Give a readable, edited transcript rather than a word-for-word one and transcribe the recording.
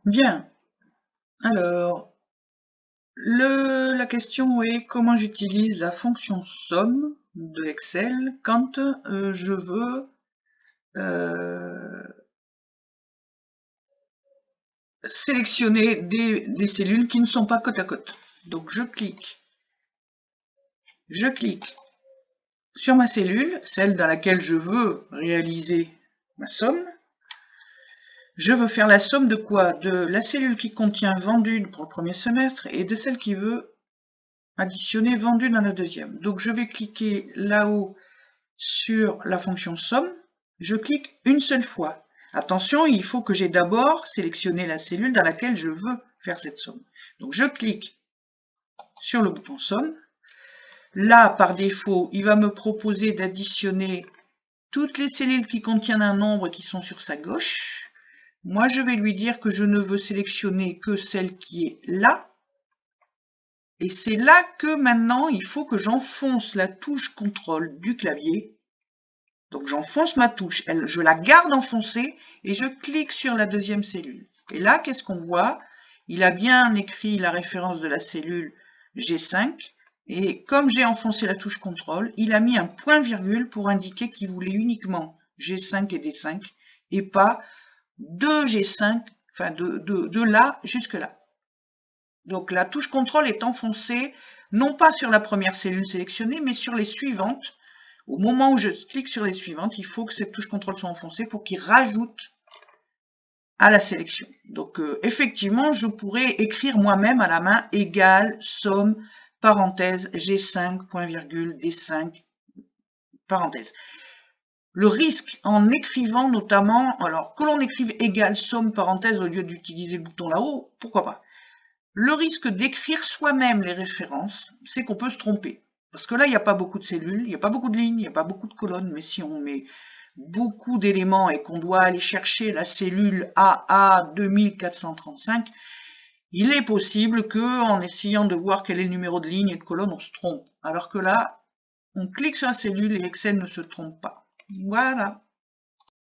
Bien, alors, la question est comment j'utilise la fonction somme de Excel quand je veux euh, sélectionner des cellules qui ne sont pas côte à côte. Donc je clique sur ma cellule, celle dans laquelle je veux réaliser ma somme. Je veux faire la somme de quoi? De la cellule qui contient vendu pour le premier semestre et de celle qui veut additionner vendu dans le deuxième. Donc je vais cliquer là-haut sur la fonction somme. Je clique une seule fois. Attention, il faut que j'ai d'abord sélectionné la cellule dans laquelle je veux faire cette somme. Donc je clique sur le bouton somme. Là, par défaut, il va me proposer d'additionner toutes les cellules qui contiennent un nombre qui sont sur sa gauche. Moi, je vais lui dire que je ne veux sélectionner que celle qui est là. Et c'est là que maintenant, il faut que j'enfonce la touche contrôle du clavier. Donc j'enfonce ma touche, je la garde enfoncée et je clique sur la deuxième cellule. Et là, qu'est-ce qu'on voit? Il a bien écrit la référence de la cellule G5. Et comme j'ai enfoncé la touche contrôle, il a mis un point-virgule pour indiquer qu'il voulait uniquement G5 et D5 et pas de G5, enfin de là jusque là. Donc la touche contrôle est enfoncée non pas sur la première cellule sélectionnée, mais sur les suivantes. Au moment où je clique sur les suivantes, il faut que cette touche contrôle soit enfoncée pour qu'il rajoute à la sélection. Donc effectivement, je pourrais écrire moi-même à la main égale somme parenthèse G5 point virgule D5 parenthèse. Le risque en écrivant notamment, alors que l'on écrive égale somme parenthèse au lieu d'utiliser le bouton là-haut, pourquoi pas. Le risque d'écrire soi-même les références, c'est qu'on peut se tromper. Parce que là, il n'y a pas beaucoup de cellules, il n'y a pas beaucoup de lignes, il n'y a pas beaucoup de colonnes, mais si on met beaucoup d'éléments et qu'on doit aller chercher la cellule AA 2435, il est possible qu'en essayant de voir quel est le numéro de ligne et de colonne, on se trompe. Alors que là, on clique sur la cellule et Excel ne se trompe pas. Voilà.